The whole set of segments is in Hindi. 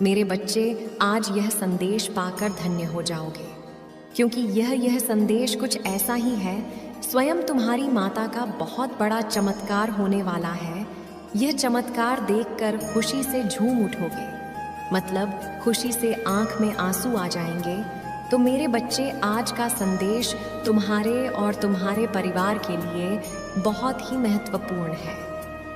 मेरे बच्चे, आज यह संदेश पाकर धन्य हो जाओगे, क्योंकि यह संदेश कुछ ऐसा ही है, स्वयं तुम्हारी माता का बहुत बड़ा चमत्कार होने वाला है। यह चमत्कार देखकर खुशी से झूम उठोगे, मतलब खुशी से आंख में आंसू आ जाएंगे। तो मेरे बच्चे, आज का संदेश तुम्हारे और तुम्हारे परिवार के लिए बहुत ही महत्वपूर्ण है।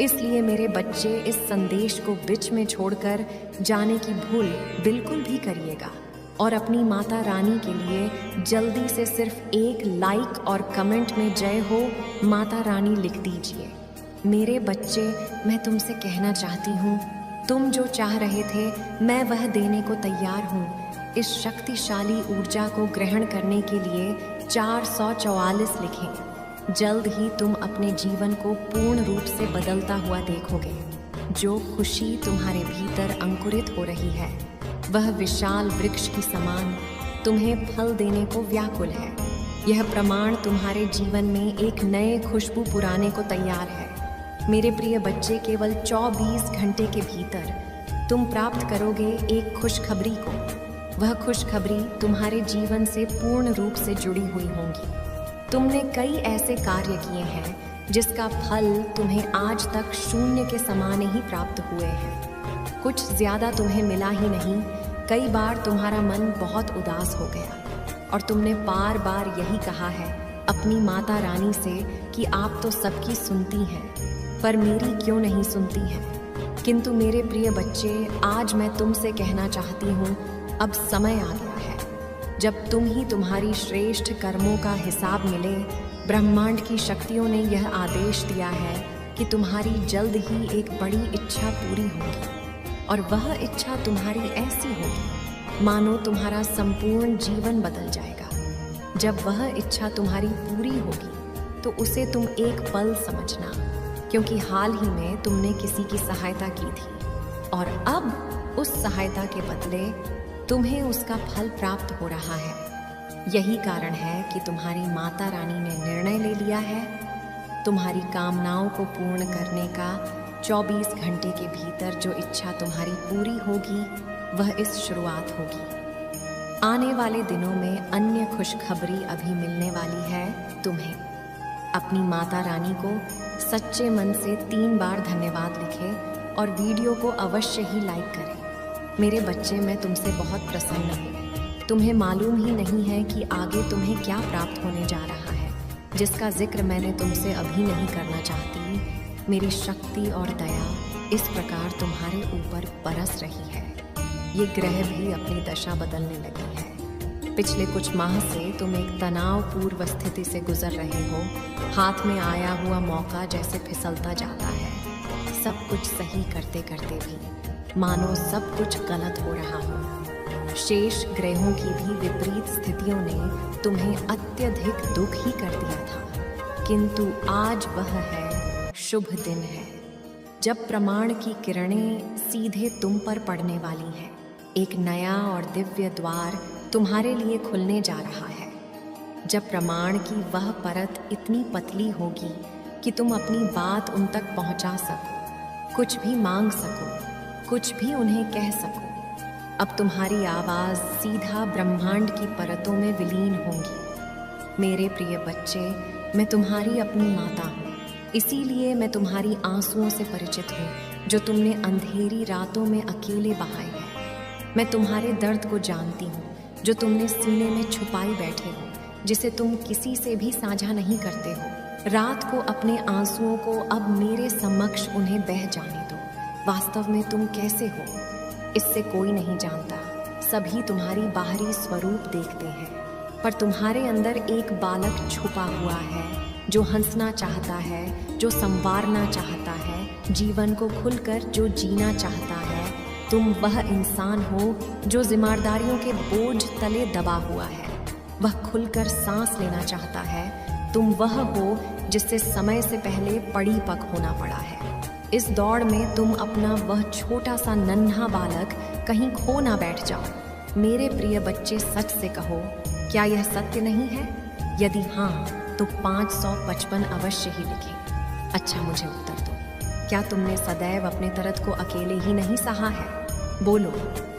इसलिए मेरे बच्चे, इस संदेश को बीच में छोड़कर जाने की भूल बिल्कुल भी करिएगा और अपनी माता रानी के लिए जल्दी से सिर्फ एक लाइक और कमेंट में जय हो माता रानी लिख दीजिए। मेरे बच्चे, मैं तुमसे कहना चाहती हूँ, तुम जो चाह रहे थे मैं वह देने को तैयार हूँ। इस शक्तिशाली ऊर्जा को ग्रहण करने के लिए 444 लिखें। जल्द ही तुम अपने जीवन को पूर्ण रूप से बदलता हुआ देखोगे। जो खुशी तुम्हारे भीतर अंकुरित हो रही है वह विशाल वृक्ष की समान तुम्हें फल देने को व्याकुल है। यह प्रमाण तुम्हारे जीवन में एक नए खुशबू पुराने को तैयार है। मेरे प्रिय बच्चे, केवल 24 घंटे के भीतर तुम प्राप्त करोगे एक खुशखबरी को। वह खुशखबरी तुम्हारे जीवन से पूर्ण रूप से जुड़ी हुई होंगी। तुमने कई ऐसे कार्य किए हैं जिसका फल तुम्हें आज तक शून्य के समान ही प्राप्त हुए हैं। कुछ ज्यादा तुम्हें मिला ही नहीं, कई बार तुम्हारा मन बहुत उदास हो गया और तुमने बार बार यही कहा है अपनी माता रानी से कि आप तो सबकी सुनती हैं, पर मेरी क्यों नहीं सुनती हैं। किंतु मेरे प्रिय बच्चे, आज मैं तुमसे कहना चाहती हूँ, अब समय आ गया है जब तुम ही तुम्हारी श्रेष्ठ कर्मों का हिसाब मिले। ब्रह्मांड की शक्तियों ने यह आदेश दिया है कि तुम्हारी जल्द ही एक बड़ी इच्छा पूरी होगी, और वह इच्छा तुम्हारी ऐसी होगी मानो तुम्हारा संपूर्ण जीवन बदल जाएगा। जब वह इच्छा तुम्हारी पूरी होगी तो उसे तुम एक पल समझना, क्योंकि हाल ही में तुमने किसी की सहायता की थी और अब उस सहायता के बदले तुम्हें उसका फल प्राप्त हो रहा है। यही कारण है कि तुम्हारी माता रानी ने निर्णय ले लिया है तुम्हारी कामनाओं को पूर्ण करने का। 24 घंटे के भीतर जो इच्छा तुम्हारी पूरी होगी वह इस शुरुआत होगी। आने वाले दिनों में अन्य खुशखबरी अभी मिलने वाली है तुम्हें। अपनी माता रानी को सच्चे मन से 3 बार धन्यवाद लिखें और वीडियो को अवश्य ही लाइक करें। मेरे बच्चे, मैं तुमसे बहुत प्रसन्न हूँ। तुम्हें मालूम ही नहीं है कि आगे तुम्हें क्या प्राप्त होने जा रहा है, जिसका जिक्र मैंने तुमसे अभी नहीं करना चाहती। मेरी शक्ति और दया इस प्रकार तुम्हारे ऊपर बरस रही है। ये ग्रह भी अपनी दशा बदलने लगी है। पिछले कुछ माह से तुम एक तनावपूर्ण स्थिति से गुजर रहे हो। हाथ में आया हुआ मौका जैसे फिसलता जाता है। सब कुछ सही करते करते भी मानो सब कुछ गलत हो रहा हो। शेष ग्रहों की भी विपरीत स्थितियों ने तुम्हें अत्यधिक दुख ही कर दिया था, किंतु आज वह है शुभ दिन है जब प्रमाण की किरणें सीधे तुम पर पड़ने वाली हैं। एक नया और दिव्य द्वार तुम्हारे लिए खुलने जा रहा है, जब प्रमाण की वह परत इतनी पतली होगी कि तुम अपनी बात उन तक पहुंचा सको, कुछ भी मांग सको, कुछ भी उन्हें कह सको। अब तुम्हारी आवाज सीधा ब्रह्मांड की परतों में विलीन होंगी। मेरे प्रिय बच्चे, मैं तुम्हारी अपनी माता हूँ, इसीलिए मैं तुम्हारी आंसुओं से परिचित हूँ जो तुमने अंधेरी रातों में अकेले बहाए हैं। मैं तुम्हारे दर्द को जानती हूँ जो तुमने सीने में छुपाए बैठे हो, जिसे तुम किसी से भी साझा नहीं करते हो। रात को अपने आंसुओं को अब मेरे समक्ष उन्हें बह जाने दो। वास्तव में तुम कैसे हो इससे कोई नहीं जानता। सभी तुम्हारी बाहरी स्वरूप देखते हैं, पर तुम्हारे अंदर एक बालक छुपा हुआ है जो हंसना चाहता है, जो संवारना चाहता है, जीवन को खुलकर जो जीना चाहता है। तुम वह इंसान हो जो जिम्मेदारियों के बोझ तले दबा हुआ है, वह खुलकर सांस लेना चाहता है। तुम वह हो जिससे समय से पहले परिपक्व होना पड़ा है। इस दौड़ में तुम अपना वह छोटा सा नन्हा बालक कहीं खो ना बैठ जाओ। मेरे प्रिय बच्चे, सच से कहो, क्या यह सत्य नहीं है? यदि हाँ तो 555 अवश्य ही लिखें। अच्छा, मुझे उत्तर दो, क्या तुमने सदैव अपने दर्द को अकेले ही नहीं सहा है? बोलो,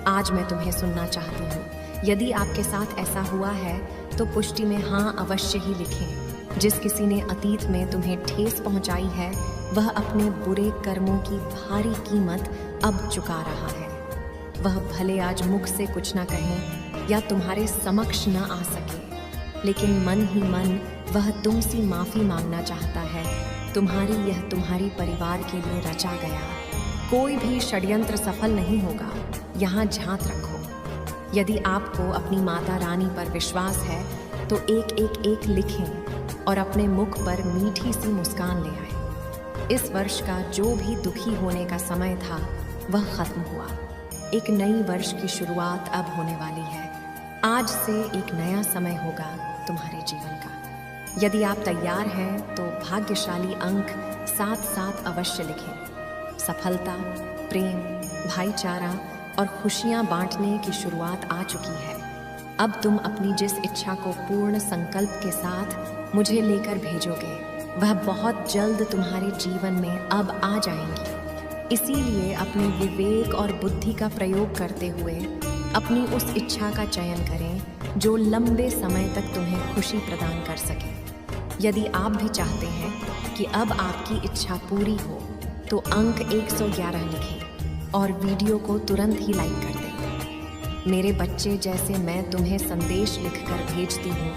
आज मैं तुम्हें सुनना चाहती हूँ। यदि आपके साथ ऐसा हुआ है तो पुष्टि में हाँ अवश्य ही लिखें। जिस किसी ने अतीत में तुम्हें ठेस पहुंचाई है वह अपने बुरे कर्मों की भारी कीमत अब चुका रहा है। वह भले आज मुख से कुछ ना कहें या तुम्हारे समक्ष न आ सके, लेकिन मन ही मन वह तुमसे माफ़ी मांगना चाहता है। तुम्हारी परिवार के लिए रचा गया कोई भी षड्यंत्र सफल नहीं होगा। यहाँ झांक रखो। यदि आपको अपनी माता रानी पर विश्वास है तो एक लिखें और अपने मुख पर मीठी सी मुस्कान ले आए। इस वर्ष का जो भी दुखी होने का समय था वह खत्म हुआ। एक नई वर्ष की शुरुआत अब होने वाली है। आज से एक नया समय होगा तुम्हारे जीवन का। यदि आप तैयार हैं तो भाग्यशाली अंक 7 अवश्य लिखें। सफलता, प्रेम, भाईचारा और खुशियां बांटने की शुरुआत आ चुकी है। अब तुम अपनी जिस इच्छा को पूर्ण संकल्प के साथ मुझे लेकर भेजोगे वह बहुत जल्द तुम्हारे जीवन में अब आ जाएंगी। इसीलिए अपने विवेक और बुद्धि का प्रयोग करते हुए अपनी उस इच्छा का चयन करें जो लंबे समय तक तुम्हें खुशी प्रदान कर सके। यदि आप भी चाहते हैं कि अब आपकी इच्छा पूरी हो तो अंक 111 लिखें और वीडियो को तुरंत ही लाइक कर दें। मेरे बच्चे, जैसे मैं तुम्हें संदेश लिखकर भेजती हूँ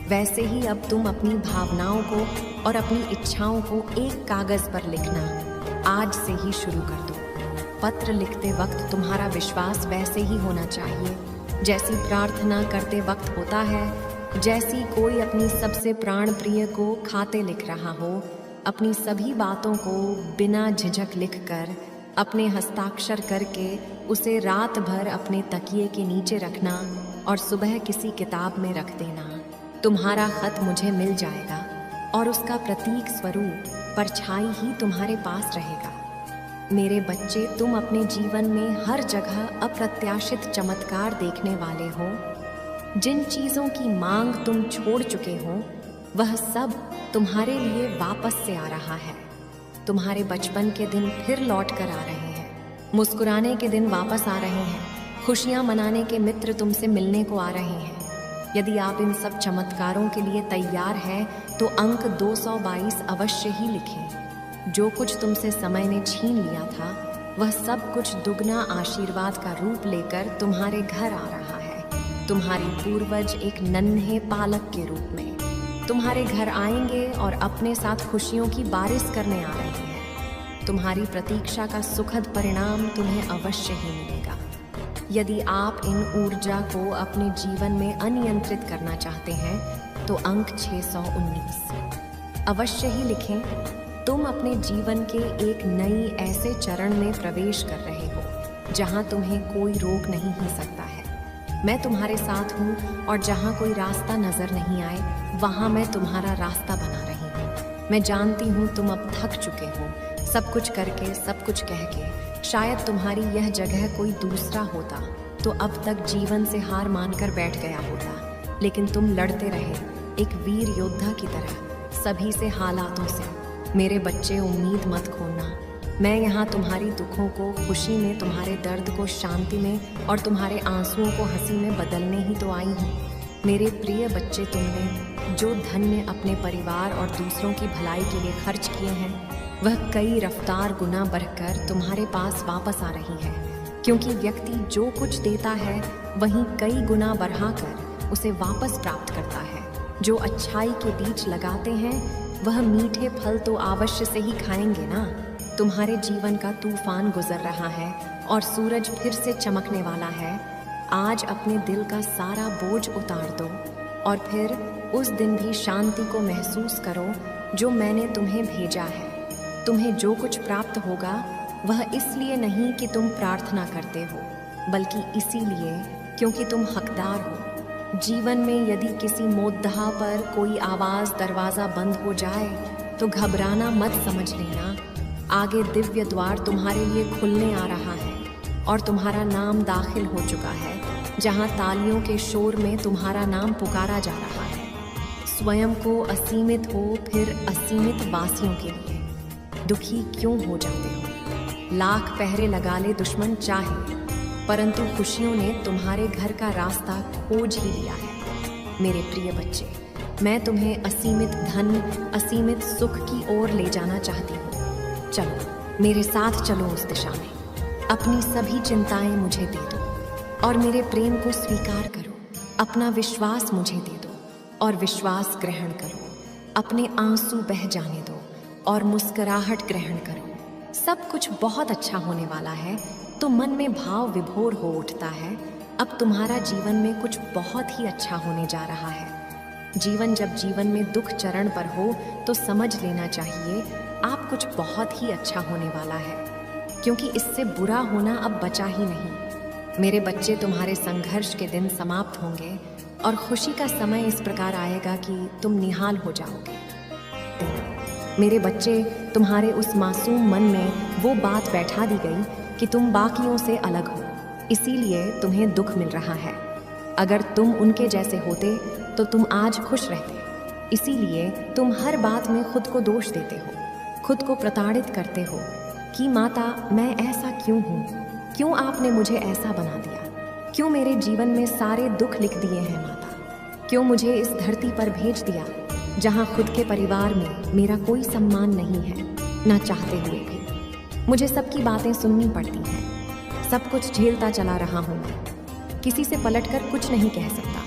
वैसे ही अब तुम अपनी भावनाओं को और अपनी इच्छाओं को एक कागज़ पर लिखना आज से ही शुरू कर दो। पत्र लिखते वक्त तुम्हारा विश्वास वैसे ही होना चाहिए जैसी प्रार्थना करते वक्त होता है। जैसी कोई अपनी सबसे प्राण प्रिय को खाते लिख रहा हो, अपनी सभी बातों को बिना झिझक लिखकर अपने हस्ताक्षर करके उसे रात भर अपने तकिए के नीचे रखना और सुबह किसी किताब में रख देना। तुम्हारा खत मुझे मिल जाएगा और उसका प्रतीक स्वरूप परछाई ही तुम्हारे पास रहेगा। मेरे बच्चे, तुम अपने जीवन में हर जगह अप्रत्याशित चमत्कार देखने वाले हो। जिन चीज़ों की मांग तुम छोड़ चुके हो वह सब तुम्हारे लिए वापस से आ रहा है। तुम्हारे बचपन के दिन फिर लौट कर आ रहे हैं। मुस्कुराने के दिन वापस आ रहे हैं। खुशियाँ मनाने के मित्र तुमसे मिलने को आ रहे हैं। यदि आप इन सब चमत्कारों के लिए तैयार हैं तो अंक 222 अवश्य ही लिखें। जो कुछ तुमसे समय ने छीन लिया था वह सब कुछ दुगना आशीर्वाद का रूप लेकर तुम्हारे घर आ रहा है। तुम्हारी पूर्वज एक नन्हे पालक के रूप में तुम्हारे घर आएंगे और अपने साथ खुशियों की बारिश करने आ रहे हैं। तुम्हारी प्रतीक्षा का सुखद परिणाम तुम्हें अवश्य ही मिलेगा। यदि आप इन ऊर्जा को अपने जीवन में अनियंत्रित करना चाहते हैं तो अंक 619 अवश्य ही लिखें। तुम अपने जीवन के एक नई ऐसे चरण में प्रवेश कर रहे हो जहां तुम्हें कोई रोक नहीं ही सकता है। मैं तुम्हारे साथ हूँ और जहाँ कोई रास्ता नजर नहीं आए वहाँ मैं तुम्हारा रास्ता बना रही हूँ। मैं जानती हूँ तुम अब थक चुके हो, सब कुछ करके, सब कुछ कह के। शायद तुम्हारी यह जगह कोई दूसरा होता तो अब तक जीवन से हार मानकर बैठ गया होता, लेकिन तुम लड़ते रहे एक वीर योद्धा की तरह सभी से, हालातों से। मेरे बच्चे, उम्मीद मत खोना। मैं यहाँ तुम्हारी दुखों को खुशी में, तुम्हारे दर्द को शांति में और तुम्हारे आंसुओं को हंसी में बदलने ही तो आई हूँ। मेरे प्रिय बच्चे, तुमने जो धन्य अपने परिवार और दूसरों की भलाई के लिए खर्च किए हैं वह कई रफ्तार गुना बढ़कर तुम्हारे पास वापस आ रही है। क्योंकि व्यक्ति जो कुछ देता है वहीं कई गुना बढ़ाकर उसे वापस प्राप्त करता है। जो अच्छाई के बीज लगाते हैं वह मीठे फल तो अवश्य से ही खाएंगे ना। तुम्हारे जीवन का तूफान गुजर रहा है और सूरज फिर से चमकने वाला है। आज अपने दिल का सारा बोझ उतार दो और फिर उस दिन भी शांति को महसूस करो जो मैंने तुम्हें भेजा है। तुम्हें जो कुछ प्राप्त होगा वह इसलिए नहीं कि तुम प्रार्थना करते हो, बल्कि इसीलिए क्योंकि तुम हकदार हो। जीवन में यदि किसी मोद्दा पर कोई आवाज़ दरवाज़ा बंद हो जाए तो घबराना मत समझ लेना। आगे दिव्य द्वार तुम्हारे लिए खुलने आ रहा है और तुम्हारा नाम दाखिल हो चुका है, जहां तालियों के शोर में तुम्हारा नाम पुकारा जा रहा है। स्वयं को असीमित हो फिर असीमित वासियों के लिए दुखी क्यों हो जाते हो? लाख पहरे लगा ले दुश्मन चाहे परंतु खुशियों ने तुम्हारे घर का रास्ता खोज ही लिया है। मेरे प्रिय बच्चे, मैं तुम्हें असीमित धन, असीमित सुख की ओर ले जाना चाहती हूँ। चलो, मेरे साथ चलो उस दिशा में। अपनी सभी चिंताएं मुझे दे दो और मेरे प्रेम को स्वीकार करो। अपना विश्वास मुझे दे दो और विश्वास ग्रहण करो। अपने आंसू बह जाने दो और मुस्कुराहट ग्रहण करो। सब कुछ बहुत अच्छा होने वाला है। तो मन में भाव विभोर हो उठता है। अब तुम्हारा जीवन में कुछ बहुत ही अच्छा होने जा रहा है। जब जीवन में दुख चरण पर हो तो समझ लेना चाहिए आप कुछ बहुत ही अच्छा होने वाला है, क्योंकि इससे बुरा होना अब बचा ही नहीं। मेरे बच्चे, तुम्हारे संघर्ष के दिन समाप्त होंगे और खुशी का समय इस प्रकार आएगा कि तुम निहाल हो जाओगे। मेरे बच्चे, तुम्हारे उस मासूम मन में वो बात बैठा दी गई कि तुम बाकियों से अलग हो, इसीलिए तुम्हें दुख मिल रहा है। अगर तुम उनके जैसे होते तो तुम आज खुश रहते। इसीलिए तुम हर बात में खुद को दोष देते हो, खुद को प्रताड़ित करते हो कि माता, मैं ऐसा क्यों हूँ? क्यों आपने मुझे ऐसा बना दिया? क्यों मेरे जीवन में सारे दुख लिख दिए हैं माता? क्यों मुझे इस धरती पर भेज दिया जहाँ खुद के परिवार में मेरा कोई सम्मान नहीं है? ना चाहते हुए भी मुझे सबकी बातें सुननी पड़ती हैं। सब कुछ झेलता चला रहा हूँ मैं। किसी से पलटकर कुछ नहीं कह सकता,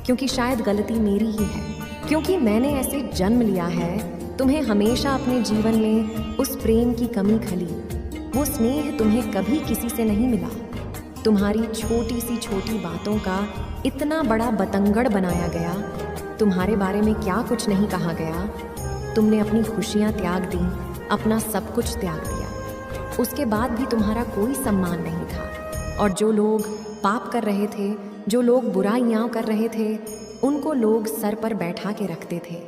क्योंकि शायद गलती मेरी ही है, क्योंकि मैंने ऐसे जन्म लिया है। तुम्हें हमेशा अपने जीवन में उस प्रेम की कमी खली। वो स्नेह तुम्हें कभी किसी से नहीं मिला। तुम्हारी छोटी सी छोटी बातों का इतना बड़ा बतंगड़ बनाया गया। तुम्हारे बारे में क्या कुछ नहीं कहा गया। तुमने अपनी खुशियाँ त्याग दी, अपना सब कुछ त्याग दिया। उसके बाद भी तुम्हारा कोई सम्मान नहीं था। और जो लोग पाप कर रहे थे, जो लोग बुराइयाँ कर रहे थे, उनको लोग सर पर बैठा के रखते थे।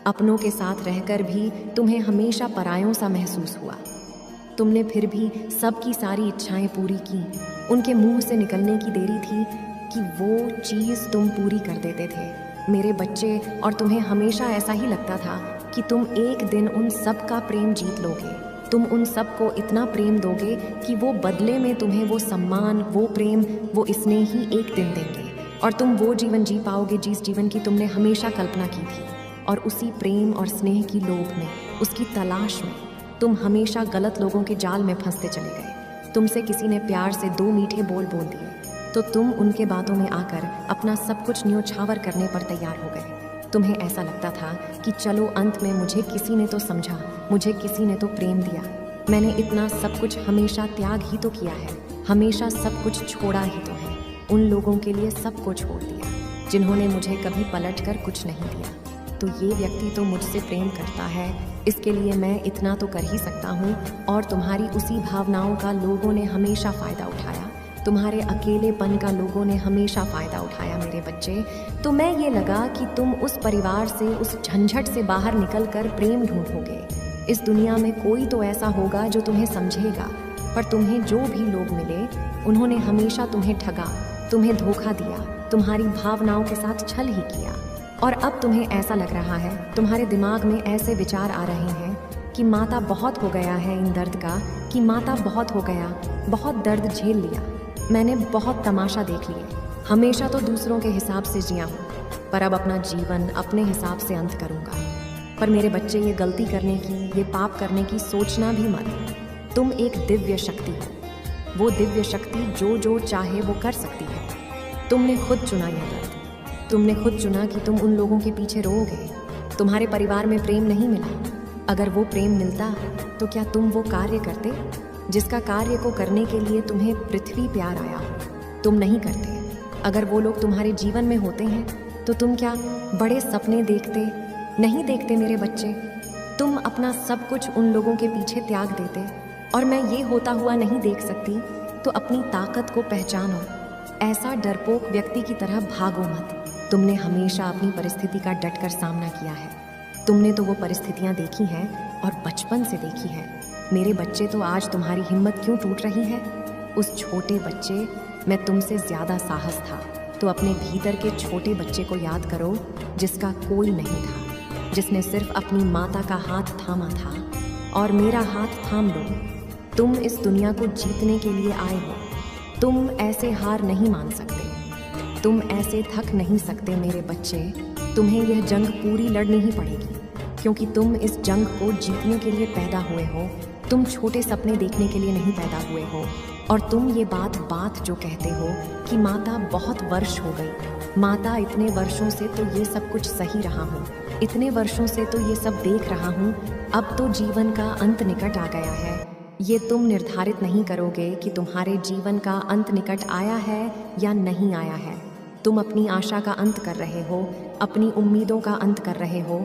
अपनों के साथ रहकर भी तुम्हें हमेशा परायों सा महसूस हुआ। तुमने फिर भी सबकी सारी इच्छाएं पूरी की। उनके मुंह से निकलने की देरी थी कि वो चीज़ तुम पूरी कर देते थे मेरे बच्चे। और तुम्हें हमेशा ऐसा ही लगता था कि तुम एक दिन उन सब का प्रेम जीत लोगे। तुम उन सब को इतना प्रेम दोगे कि वो बदले में तुम्हें वो सम्मान, वो प्रेम, वो स्नेह ही एक दिन देंगे। और तुम वो जीवन जी पाओगे जिस जीवन की तुमने हमेशा कल्पना की थी। और उसी प्रेम और स्नेह की लोभ में, उसकी तलाश में तुम हमेशा गलत लोगों के जाल में फंसते चले गए। तुमसे किसी ने प्यार से 2 मीठे बोल दिए तो तुम उनके बातों में आकर अपना सब कुछ न्योछावर करने पर तैयार हो गए। तुम्हें ऐसा लगता था कि चलो, अंत में मुझे किसी ने तो समझा, मुझे किसी ने तो प्रेम दिया। मैंने इतना सब कुछ हमेशा त्याग ही तो किया है, हमेशा सब कुछ छोड़ा ही तो है। उन लोगों के लिए सब को छोड़ दिया जिन्होंने मुझे कभी पलट कर कुछ नहीं दिया। तो ये व्यक्ति तो मुझसे प्रेम करता है, इसके लिए मैं इतना तो कर ही सकता हूँ। और तुम्हारी उसी भावनाओं का लोगों ने हमेशा फ़ायदा उठाया। तुम्हारे अकेलेपन का लोगों ने हमेशा फ़ायदा उठाया मेरे बच्चे। तो मैं ये लगा कि तुम उस परिवार से, उस झंझट से बाहर निकलकर प्रेम ढूंढोगे। इस दुनिया में कोई तो ऐसा होगा जो तुम्हें समझेगा। पर तुम्हें जो भी लोग मिले, उन्होंने हमेशा तुम्हें ठगा, तुम्हें धोखा दिया, तुम्हारी भावनाओं के साथ छल ही किया। और अब तुम्हें ऐसा लग रहा है, तुम्हारे दिमाग में ऐसे विचार आ रहे हैं कि माता, बहुत हो गया है इन दर्द का, कि माता बहुत हो गया, बहुत दर्द झेल लिया, मैंने बहुत तमाशा देख लिए। हमेशा तो दूसरों के हिसाब से जिया हूँ, पर अब अपना जीवन अपने हिसाब से अंत करूँगा। पर मेरे बच्चे, ये गलती करने की, ये पाप करने की सोचना भी मत। तुम एक दिव्य शक्ति हो। वो दिव्य शक्ति जो चाहे वो कर सकती है। तुमने खुद चुना यह दर्द। तुमने खुद चुना कि तुम उन लोगों के पीछे रोओगे। तुम्हारे परिवार में प्रेम नहीं मिला। अगर वो प्रेम मिलता तो क्या तुम वो कार्य करते जिसका कार्य को करने के लिए तुम्हें पृथ्वी प्यार आया हो? तुम नहीं करते। अगर वो लोग तुम्हारे जीवन में होते हैं तो तुम क्या बड़े सपने देखते? नहीं देखते मेरे बच्चे। तुम अपना सब कुछ उन लोगों के पीछे त्याग देते। और मैं ये होता हुआ नहीं देख सकती, तो अपनी ताकत को पहचानो। ऐसा डरपोक व्यक्ति की तरह भागो मत। तुमने हमेशा अपनी परिस्थिति का डटकर सामना किया है। तुमने तो वो परिस्थितियां देखी हैं और बचपन से देखी है। मेरे बच्चे, तो आज तुम्हारी हिम्मत क्यों टूट रही है? उस छोटे बच्चे, मैं तुमसे ज़्यादा साहस था। तो अपने भीतर के छोटे बच्चे को याद करो जिसका कोई नहीं था, जिसने सिर्फ अपनी माता का हाथ थामा था। और मेरा हाथ थाम लो। तुम इस दुनिया को जीतने के लिए आए हो। तुम ऐसे हार नहीं मान सकते, तुम ऐसे थक नहीं सकते मेरे बच्चे। तुम्हें यह जंग पूरी लड़नी ही पड़ेगी, क्योंकि तुम इस जंग को जीतने के लिए पैदा हुए हो। तुम छोटे सपने देखने के लिए नहीं पैदा हुए हो। और तुम ये बात जो कहते हो कि माता बहुत वर्ष हो गई, माता इतने वर्षों से तो ये सब कुछ सही रहा हूँ, इतने वर्षों से तो ये सब देख रहा हूँ, अब तो जीवन का अंत निकट आ गया है। ये तुम निर्धारित नहीं करोगे कि तुम्हारे जीवन का अंत निकट आया है या नहीं आया है। तुम अपनी आशा का अंत कर रहे हो, अपनी उम्मीदों का अंत कर रहे हो।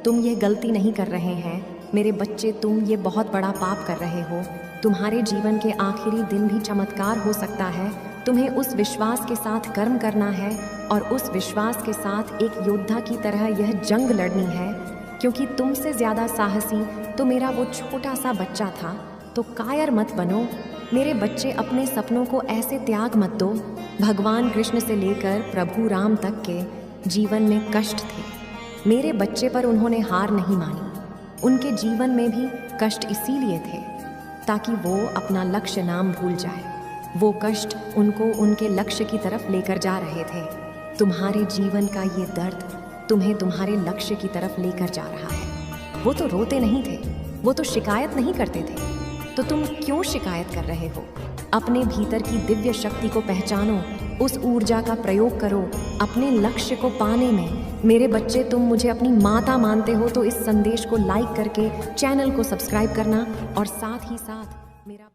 तुम ये गलती नहीं कर रहे हैं मेरे बच्चे, तुम ये बहुत बड़ा पाप कर रहे हो। तुम्हारे जीवन के आखिरी दिन भी चमत्कार हो सकता है। तुम्हें उस विश्वास के साथ कर्म करना है और उस विश्वास के साथ एक योद्धा की तरह यह जंग लड़नी है, क्योंकि तुमसे ज़्यादा साहसी तो मेरा वो छोटा सा बच्चा था। तो कायर मत बनो मेरे बच्चे, अपने सपनों को ऐसे त्याग मत दो। भगवान कृष्ण से लेकर प्रभु राम तक के जीवन में कष्ट थे मेरे बच्चे, पर उन्होंने हार नहीं मानी। उनके जीवन में भी कष्ट इसीलिए थे ताकि वो अपना लक्ष्य नाम भूल जाए। वो कष्ट उनको उनके लक्ष्य की तरफ लेकर जा रहे थे। तुम्हारे जीवन का ये दर्द तुम्हें तुम्हारे लक्ष्य की तरफ लेकर जा रहा है। वो तो रोते नहीं थे, वो तो शिकायत नहीं करते थे, तो तुम क्यों शिकायत कर रहे हो? अपने भीतर की दिव्य शक्ति को पहचानो, उस ऊर्जा का प्रयोग करो अपने लक्ष्य को पाने में। मेरे बच्चे, तुम मुझे अपनी माता मानते हो तो इस संदेश को लाइक करके चैनल को सब्सक्राइब करना और साथ ही साथ मेरा